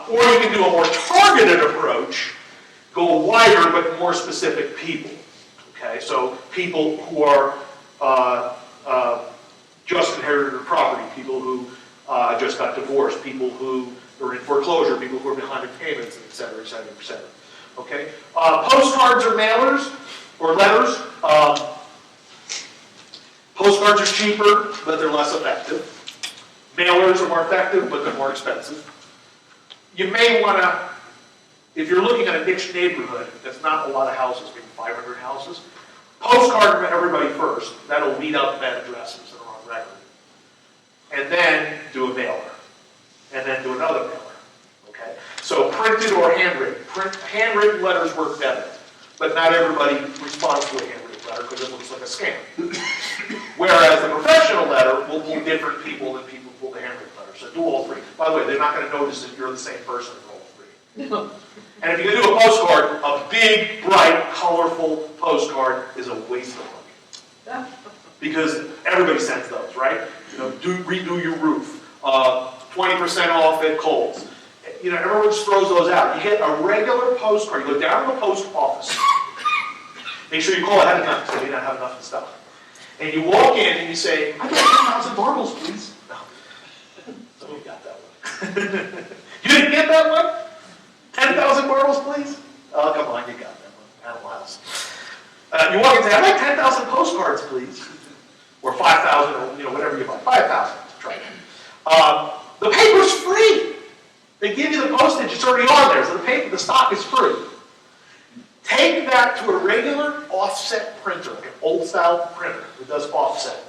Or you can do a more targeted approach, go wider but more specific people. Okay, so people who are just inherited their property, people who just got divorced, people who are in foreclosure, people who are behind in payments, et cetera, et cetera, et cetera. Okay, postcards or mailers or letters. Postcards are cheaper, but they're less effective. Mailers are more effective, but they're more expensive. You may want to, if you're looking at a niche neighborhood, that's not a lot of houses, maybe 500 houses, postcard for everybody first. That'll weed out the bad addresses that are on record. And then do a mailer. And then do another mailer. Okay? So printed or handwritten. Handwritten letters work better. But not everybody responds to a handwritten letter because it looks like a scam. Whereas the professional letter will pull different people than people who pull the handwritten letter. So do all three. By the way, they're not going to notice that you're the same person in all three. And if you're going to do a postcard, a big, bright, colorful postcard is a waste of money. Because everybody sends those, right? You know, redo your roof. 20% off at Kohl's. You know, everyone just throws those out. You get a regular postcard. You go down to the post office. Make sure you call ahead of time because they may not have enough to stuff. And you walk in and you say, "I got 10,000 marbles, please." No. Somebody got that one. You didn't get that one? 10,000 marbles, please? Oh, come on, you got that one. Animal House. You walk in and say, "I'd like 10,000 postcards, please." Or 5,000, or, you know, whatever you buy. 5,000. Try it. The paper's free. They give you the postage, it's already on there, so the stock is free. Take that to a regular offset printer, like an old-style printer that does offset.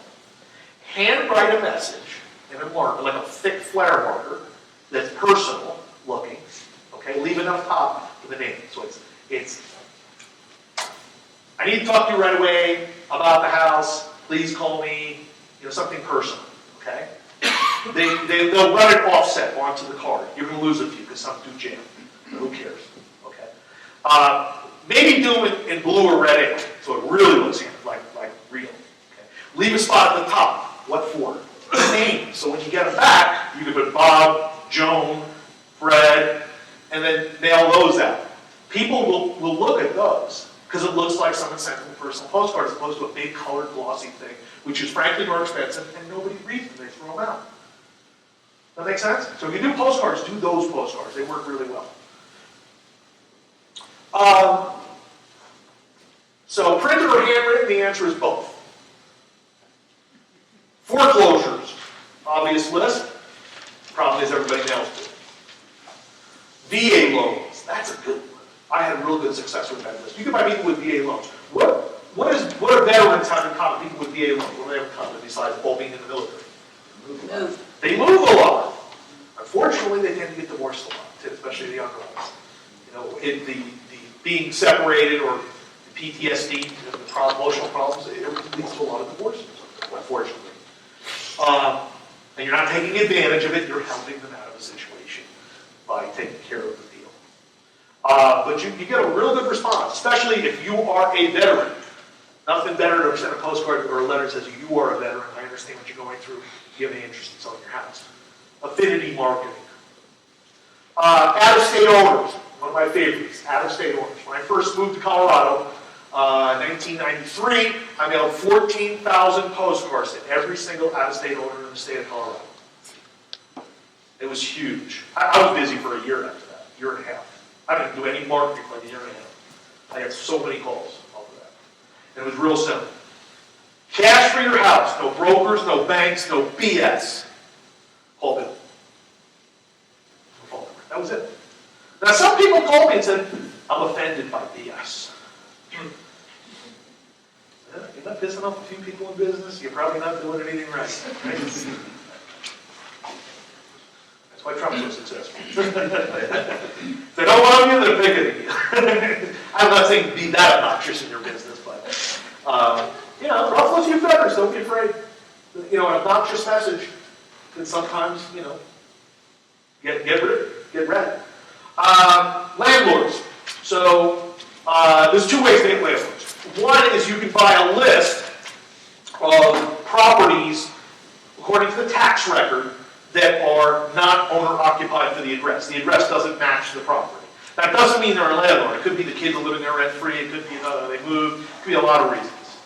Handwrite a message in a marker, like a thick flare marker, that's personal looking. Okay, leave enough top for the name. So it's I need to talk to you right away about the house. Please call me. You know, something personal. Okay. They'll run it offset onto the card. You're going to lose a few because some do jam. Who cares? Okay. Maybe do it in blue or red ink so it really looks like real. Okay. Leave a spot at the top. What for? Name. So when you get them back, you can put Bob, Joan, Fred, and then mail those out. People will look at those because it looks like someone sent them a personal postcard as opposed to a big colored glossy thing, which is frankly more expensive and nobody reads them. They throw them out. That make sense? So if you do postcards, do those postcards. They work really well. So printed or handwritten, the answer is both. Foreclosures, obvious list. Problem is everybody nails it. VA loans, that's a good one. I had real good success with that list. You can buy people with VA loans. What do veterans have in common? People with VA loans, what do they have in common besides all being in the military? They move a lot. Unfortunately, they tend to get divorced a lot, too, especially the younger ones. You know, the being separated or the PTSD, the emotional problems, it leads to a lot of divorces, unfortunately. And you're not taking advantage of it, you're helping them out of a situation by taking care of the deal. But you get a real good response, especially if you are a veteran. Nothing better to send a postcard or a letter that says you are a veteran, I understand what you're going through, do you have any interest in selling your house? Affinity Marketing. Out-of-state owners, one of my favorites, out-of-state owners. When I first moved to Colorado, 1993, I mailed 14,000 postcards to every single out-of-state owner in the state of Colorado. It was huge. I was busy for a year after that, year and a half. I didn't do any marketing for like a year and a half. I got so many calls over that. And it was real simple. Cash for your house, no brokers, no banks, no BS. Call Bill. That was it. Now some people called me and said, "I'm offended by BS." You're not pissing off a few people in business, you're probably not doing anything right. That's why Trump's so successful. If they don't want you, they're picketing you. I'm not saying be that obnoxious in your business, but you know, ruffle a few feathers, don't be afraid. You know, an obnoxious message can sometimes, you know, get read. Landlords. So there's two ways to get landlords. One is you can buy a list of properties according to the tax record that are not owner-occupied occupied for the address. The address doesn't match the property. That doesn't mean they're a landlord. It could be the kids are living there rent-free. It could be they moved. It could be a lot of reasons.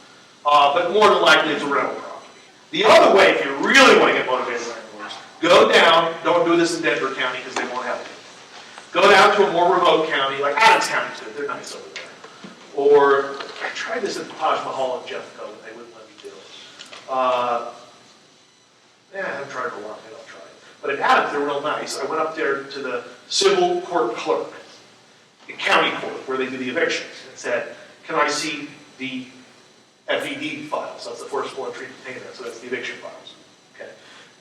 But more than likely, it's a rental property. The other way, if you really want to get motivated landlords, go down. Don't do this in Denver County because they won't help you. Go down to a more remote county, like Adams County's good. They're nice over there. Or I tried this in Taj Mahal and Jeffco, and they wouldn't let me do it. I haven't tried it for a while. Maybe I'll try it. But in Adams, they're real nice. I went up there to the civil court clerk in county court where they do the evictions and said, "Can I see the FED files?" That's the first floor treatment container. So that's the eviction files. Okay.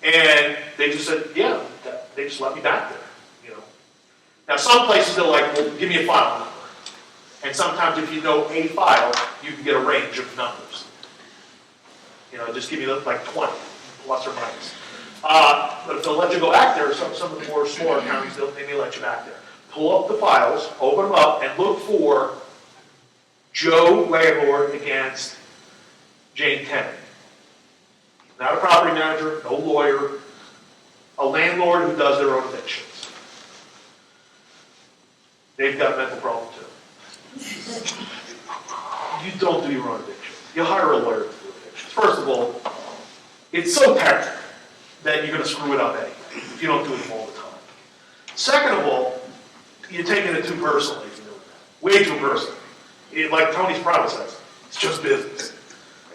And they just said, "Yeah." They just let me back there. You know. Now some places they're like, "Well, give me a file number." And sometimes if you know a file, you can get a range of numbers. You know, just give you like 20, plus or minus. But if they'll let you go back there, some of the more smaller counties, they may let you back there. Pull up the files, open them up, and look for Joe landlord against Jane tenant. Not a property manager, no lawyer, a landlord who does their own evictions. They've got a mental problem too. You don't do your own evictions. You hire a lawyer to do evictions. First of all, it's so technical that you're going to screw it up anyway if you don't do it all the time. Second of all, you're taking it too personally if you're doing that. Way too personally. Like Tony's promise says, it's just business.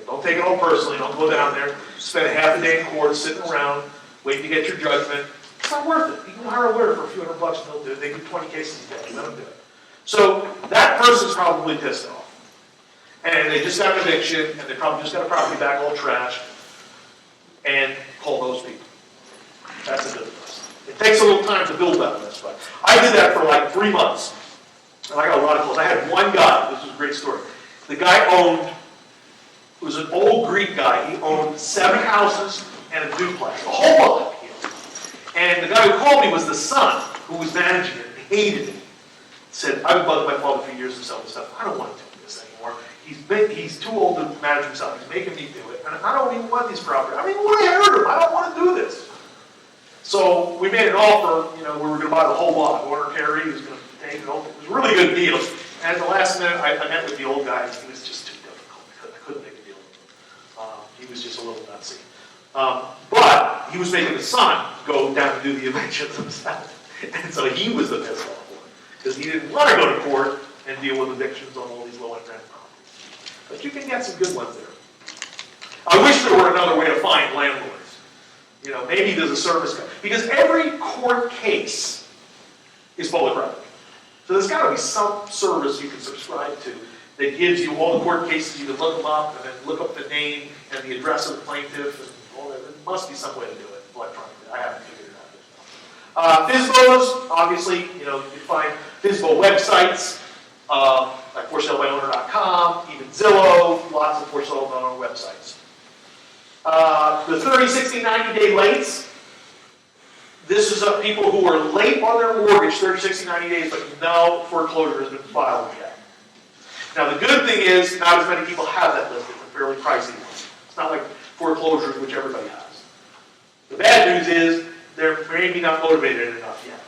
Don't take it all personally. Don't go down there, spend half a day in court sitting around, waiting to get your judgment. It's not worth it. You can hire a lawyer for a few $100 and they'll do it. They do 20 cases a day. Let them do it. So that person's probably pissed off. And they just got an eviction, and they probably just got a property back all trashed, and call those people. That's a good list. It takes a little time to build that list, but I did that for like 3 months. And I got a lot of calls. I had one guy, this was a great story. The guy owned, it was an old Greek guy, he owned 7 houses and a duplex, a whole lot. And the guy who called me was the son who was managing it, and hated it. Said, I've been bugging my father for years to sell this stuff. I don't want to do this anymore. He's too old to manage himself. He's making me do it. And I don't even want these properties. I mean, what I heard him. I don't want to do this. So we made an offer, we were going to buy the whole lot. Warner Carey was going to take it over. It was a really good deal. And at the last minute, I met with the old guy. He was just too difficult. I couldn't make a deal with him. He was just a little nutsy. But he was making the son go down and do the evictions himself. And so he was the pissed off one. Because he didn't want to go to court and deal with evictions on all these low-end rent properties. But you can get some good ones there. I wish there were another way to find landlords. Maybe there's a service guy. Because every court case is public record. So there's got to be some service you can subscribe to that gives you all the court cases. You can look them up and then look up the name and the address of the plaintiff and all that. There must be some way to do it electronically. I haven't figured it out. FSBOs, obviously, you can find FSBO websites, like forsalebyowner.com, even Zillow, lots of for sale by owner websites. The 30, 60, 90-day lates, this is people who are late on their mortgage, 30, 60, 90 days, but no foreclosure has been filed yet. Now the good thing is, not as many people have that listed. It's a fairly pricey one. It's not like foreclosures, which everybody has. The bad news is, they're maybe not motivated enough yet.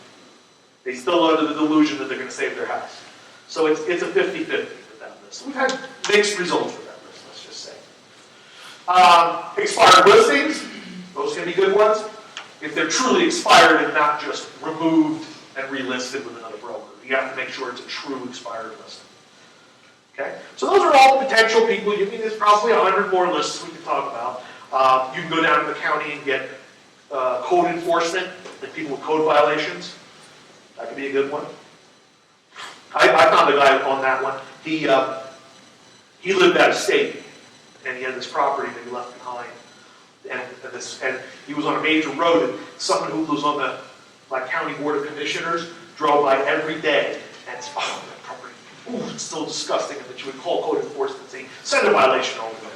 They still are under the delusion that they're going to save their house. So it's a 50-50 with that list. We've had mixed results with that list, let's just say. Expired listings, those can be good ones. If they're truly expired and not just removed and relisted with another broker. You have to make sure it's a true expired listing. Okay? So those are all potential people. There's probably 100 more lists we can talk about. You can go down to the county and get code enforcement, like people with code violations. That could be a good one. I found a guy on that one. He lived out of state, and he had this property that he left behind. And he was on a major road, and someone who was on the county board of commissioners drove by every day, and said, "Oh, that property, it's so disgusting," and that you would call code enforcement and say, "Send a violation over there."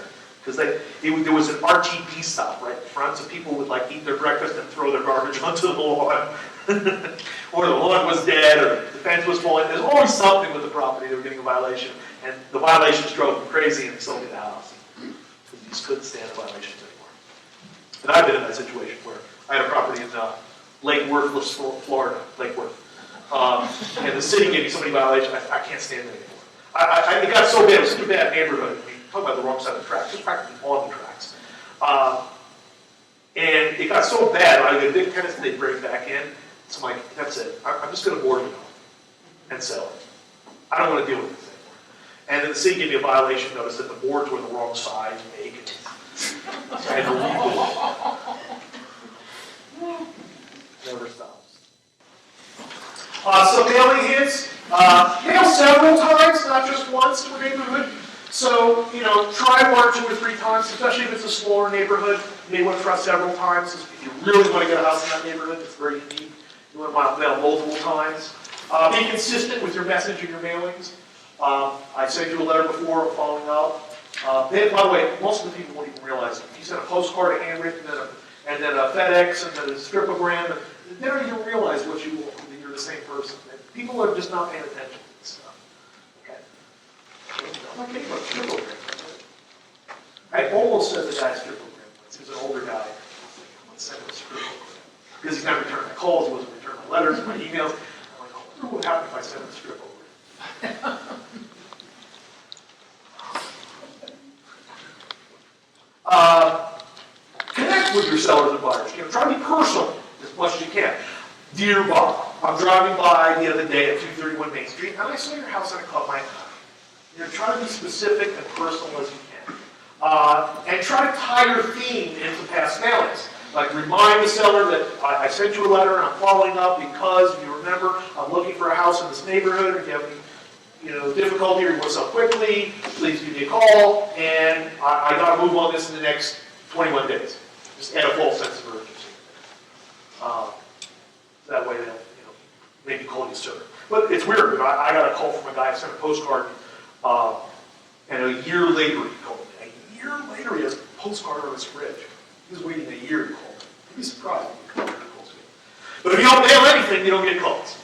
Because there was an RTP stop right in front, so people would eat their breakfast and throw their garbage onto the lawn. Or the lawn was dead, or the fence was falling. There's always something with the property. They were getting a violation, and the violations drove them crazy, and they sold me the house. Because they just couldn't stand the violations anymore. And I've been in that situation where I had a property in Lake Worth, Florida, Lake Worth. And the city gave me so many violations, I can't stand it anymore. It got so bad, it was such a bad neighborhood. I mean, talk about the wrong side of the tracks, just practically on the tracks. And it got so bad, I got big tenants they bring back in. So I'm like, that's it. I'm just going to board it and sell it. I don't want to deal with this anymore. And then the city gave me a violation notice that the boards were on the wrong side and naked. So I had to rebuild it. Never stops. So mailing hits. Mail several times, not just once to a neighborhood. So, try 1 or 2 or 3 times, especially if it's a smaller neighborhood. You may want to try several times. If you really want to get a house in that neighborhood, it's very unique. You want to mail multiple times. Be consistent with your message and your mailings. I sent you a letter before, I'm following up. By the way, most of the people won't even realize it. If you send a postcard, a handwritten, and then a FedEx, and then a scripogram, they don't even realize what you want, that you're the same person. And people are just not paying attention to this stuff. I'm not kidding about scripogram. I almost said the guy scripogram once. He was an older guy. Let's send him a scripogram. Because he's not returning my calls, he wasn't returning my letters, my emails. I'm like, I wonder what happened if I sent him a scripogram. Connect with your sellers and buyers. Try to be personal as much as you can. Dear Bob, I'm driving by the other day at 231 Main Street, and I saw your house and it caught my eye. Try to be specific and personal as you can. And try to tie your theme into past mailings. Like remind the seller that I sent you a letter and I'm following up because, if you remember, I'm looking for a house in this neighborhood. If you have any difficulty or you want to sell quickly, please give me a call, and I got to move on this in the next 21 days. Just add a false sense of urgency. That way they'll maybe call you sooner. But it's weird. I got a call from a guy. I sent a postcard, and a year later he called me. A year later he has a postcard on his fridge. He was waiting a year to call me. You'd be surprised when you call me. But if you don't mail anything, you don't get calls.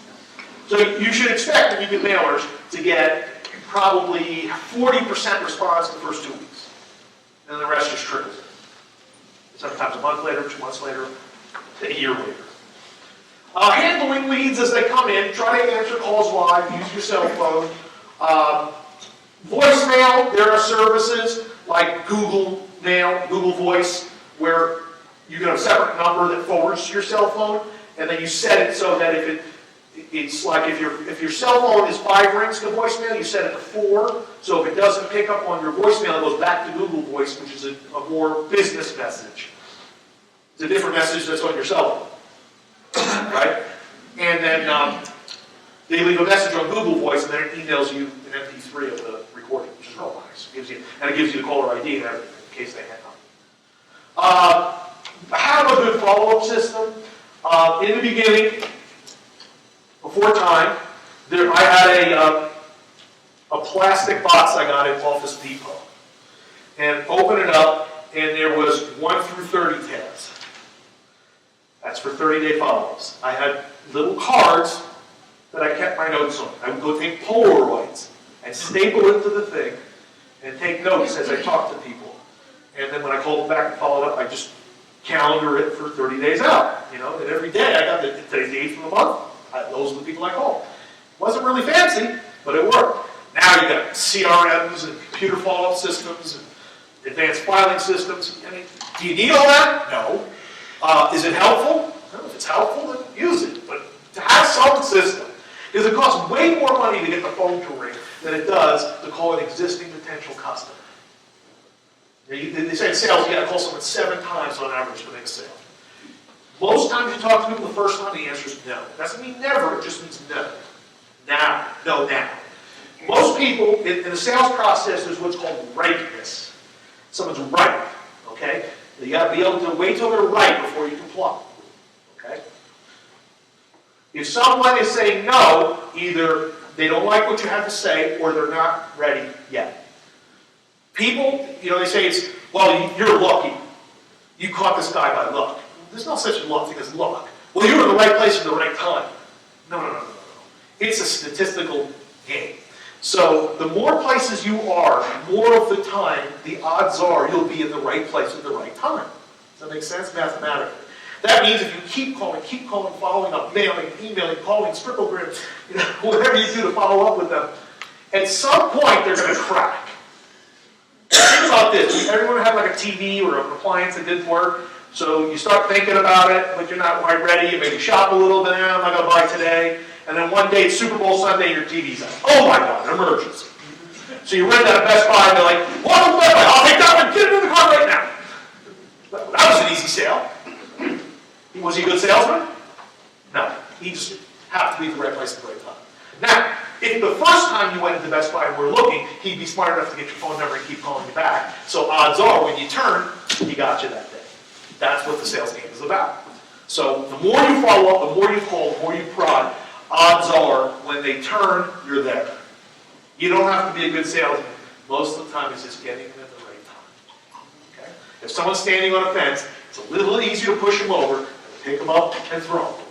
So you should expect, when you get mailers, to get probably 40% response the first 2 weeks. And the rest just trickles in. Sometimes a month later, 2 months later, a year later. Handling leads as they come in. Try to answer calls live. Use your cell phone. Voicemail, there are services like Google Mail, Google Voice, where you get a separate number that forwards to your cell phone, and then you set it so that it's like if your cell phone is 5 rings to voicemail, you set it to 4. So if it doesn't pick up on your voicemail, it goes back to Google Voice, which is a more business message. It's a different message that's on your cell phone. Right? And then they leave a message on Google Voice, and then it emails you an MP3 of the recording, which is real nice. It gives you the caller ID and everything in case they hang up. Have a good follow-up system. In the beginning, before time, I had a plastic box I got at Office Depot, and open it up, and there was 1 through 30 tabs. That's for 30-day follow-ups. I had little cards that I kept my notes on. I would go take Polaroids and staple it to the thing and take notes as I talked to people. And then when I called them back and followed up, I just calendar it for 30 days out. And every day I got today's the 8th of the month. Those are the people I called. It wasn't really fancy, but it worked. Now you got CRMs and computer follow-up systems and advanced filing systems. Do you need all that? No. Is it helpful? If it's helpful, then use it. But to have some system, because it costs way more money to get the phone to ring than it does to call an existing potential customer. They say in sales, you got to call someone 7 times on average to make a sale. Most times you talk to people the first time, the answer is no. It doesn't mean never, it just means no. Now. No, now. Most people, in the sales process, there's what's called ripeness. Someone's ripe, okay? You got to be able to wait till they're right before you comply. Okay? If someone is saying no, either they don't like what you have to say or they're not ready yet. People, they say it's, well, you're lucky. You caught this guy by luck. There's no such thing as luck. Well, you were in the right place at the right time. No. It's a statistical game. So the more places you are, more of the time, the odds are you'll be in the right place at the right time. Does that make sense mathematically? That means if you keep calling, following up, mailing, emailing, calling, scribblograms, whatever you do to follow up with them, at some point they're going to crack. Think about this. Everyone had like a TV or an appliance that didn't work, so you start thinking about it, but you're not quite ready. You maybe shop a little bit, I'm not going to buy today. And then one day, it's Super Bowl Sunday, your TV's out. Oh my God, emergency. So you rent out at Best Buy, and they're like, well, I'll take that one, get it in the car right now. That was an easy sale. Was he a good salesman? No. He just happened to be at the right place at the right time. Now, if the first time you went into Best Buy and were looking, he'd be smart enough to get your phone number and keep calling you back. So odds are, when you turn, he got you that day. That's what the sales game is about. So the more you follow up, the more you call, the more you prod, odds are, when they turn, you're there. You don't have to be a good salesman. Most of the time, it's just getting them at the right time. Okay? If someone's standing on a fence, it's a little easier to push them over, pick them up, and throw them over.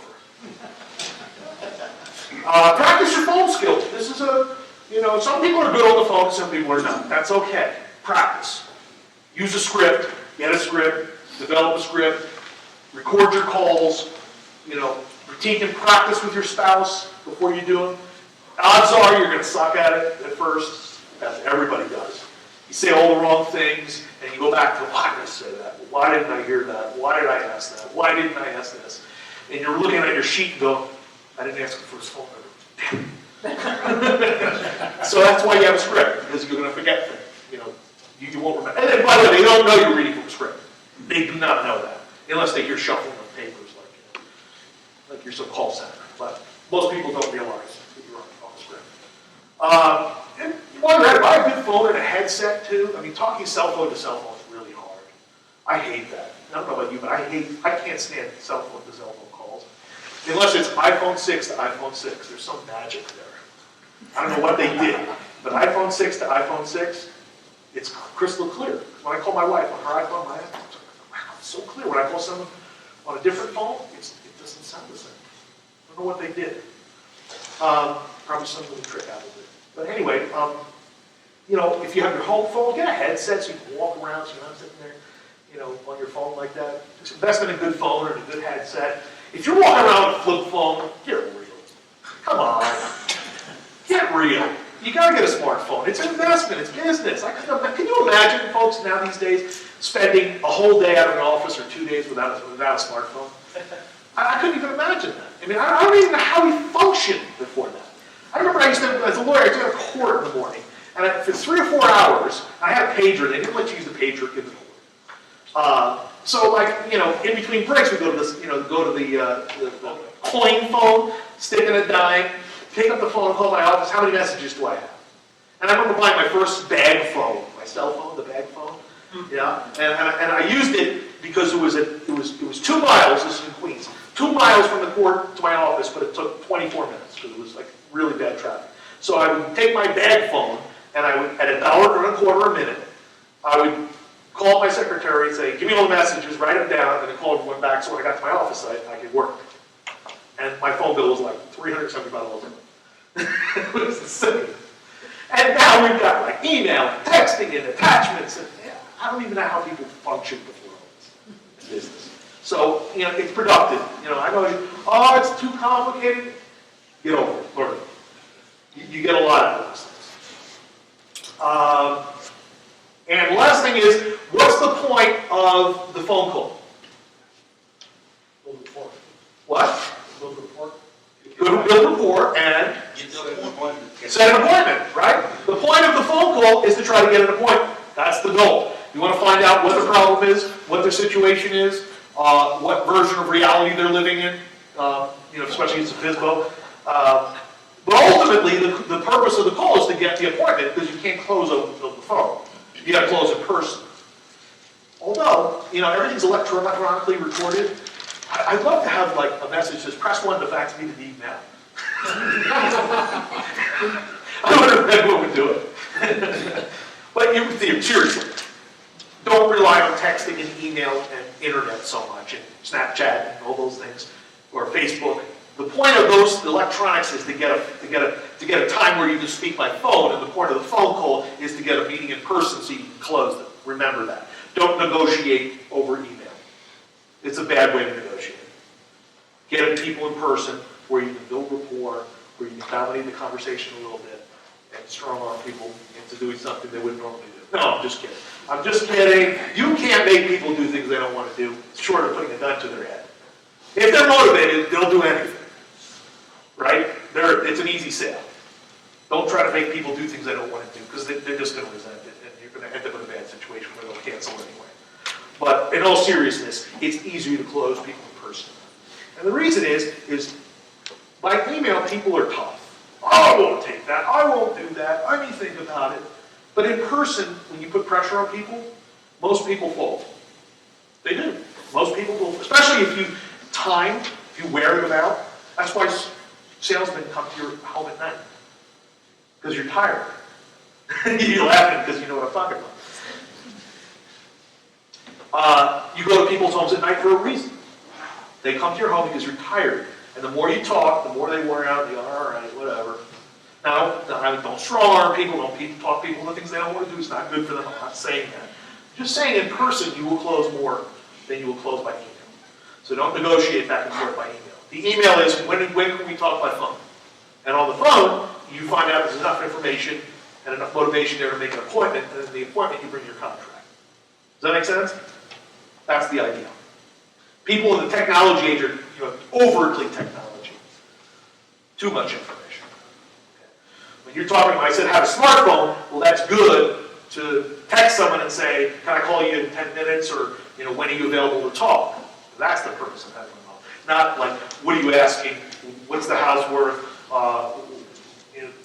Practice your phone skills. This is some people are good on the phone, some people are not. That's okay. Practice. Use a script, get a script, develop a script, record your calls, critique and practice with your spouse before you do them. Odds are you're going to suck at it at first, as everybody does. You say all the wrong things, and you go back to, why did I say that? Why didn't I hear that? Why did I ask that? Why didn't I ask this? And you're looking at your sheet and go, I didn't ask him for his phone number. Damn. So that's why you have a script, because you're going to forget things. You won't remember. And then, by the way, they don't know you're reading from a script. They do not know that, unless they hear shuffling of papers like you're some call center. But most people don't realize that you're on the script. And while you're at it, buy a good phone and a headset too. I mean, talking cell phone to cell phone is really hard. I hate that. I don't know about you, but I can't stand cell phone to cell phone calls. Unless it's iPhone 6 to iPhone 6. There's some magic there. I don't know what they did, but iPhone 6 to iPhone 6, it's crystal clear. When I call my wife on her iPhone, wow, it's so clear. When I call someone on a different phone, it doesn't sound the same. I don't know what they did. Probably some little trick out of it. But anyway, if you have your home phone, get a headset so you can walk around, so you're not sitting there, on your phone like that. Just invest in a good phone or a good headset. If you're walking around with a flip phone, get real. Come on. Get real. You got to get a smartphone. It's an investment. It's business. Can you imagine, folks, now these days, spending a whole day out of an office or 2 days without a smartphone? I couldn't even imagine that. I mean, I don't even know how we functioned before that. I remember I used to, as a lawyer, I used to go to court in the morning, and for 3 or 4 hours, I had a pager. They didn't let you use the pager in the court. So, in between breaks, we go to this, the coin phone, stick in a dime, pick up the phone, call my office. How many messages do I have? And I remember buying my first bag phone, my cell phone, the bag phone. Yeah, and I used it because it was 2 miles. This is in Queens, 2 miles from the court to my office, but it took 24 minutes because it was like really bad traffic. So I would take my bag phone, and I would, at $1.25 a minute, I would call my secretary and say, give me all the messages, write them down, and then call everyone back so when I got to my office, I could work. And my phone bill was like $375 a month. It was insane. And now we've got like email and texting and attachments, and I don't even know how people functioned before all this business. So, it's productive. I know, it's too complicated. Get over it, learn it. You get a lot out of those things. And last thing is, what's the point of the phone call? Build rapport. What? Build rapport. Build rapport and set an appointment, right? The point of the phone call is to try to get an appointment. That's the goal. You want to find out what the problem is, what their situation is, what version of reality they're living in, especially as a FISBO. But ultimately, the purpose of the call is to get the appointment because you can't close over the phone. You got to close in person. Although, everything's electronically recorded, I'd love to have like a message that says, press 1 to fax me the deed now. I wonder if anyone would do it. But seriously, don't rely on texting and email and internet so much, and Snapchat and all those things, or Facebook. The point of those electronics is to get a time where you can speak by phone, and the point of the phone call is to get a meeting in person so you can close them. Remember that. Don't negotiate over email. It's a bad way to negotiate. Getting people in person where you can build rapport, where you can dominate the conversation a little bit, and strong arm people into doing something they wouldn't normally do. No, I'm just kidding. I'm just kidding. You can't make people do things they don't want to do, short of putting a gun to their head. If they're motivated, they'll do anything. Right? It's an easy sale. Don't try to make people do things they don't want to do, because they're just going to resent it, and you're going to end up in a bad situation where they'll cancel anyway. But in all seriousness, it's easier to close people in person. And the reason is by email, people are tough. I won't take that. I won't do that. I may think about it. But in person, when you put pressure on people, most people fold. They do. Most people will, especially if you if you wear them out. That's why salesmen come to your home at night. Because you're tired. You're laughing because you know what I'm talking about. You go to people's homes at night for a reason. They come to your home because you're tired. And the more you talk, the more they wear out, you go, all right, whatever. Now, don't strong arm people, don't talk people into things they don't want to do. It's not good for them. I'm not saying that. I'm just saying in person, you will close more than you will close by email. So don't negotiate back and forth by email. The email is, when can we talk by phone? And on the phone, you find out there's enough information and enough motivation there to make an appointment, and in the appointment, you bring your contract. Does that make sense? That's the idea. People in the technology age are overtly technology. Too much information. Okay. When you're talking, when I said have a smartphone, well, that's good to text someone and say, can I call you in 10 minutes, or when are you available to talk? That's the purpose of having a phone. Not like, what are you asking? What's the house worth?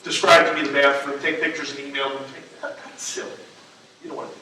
Describe to me the bathroom. Take pictures and email them to me. That's silly. You don't want to do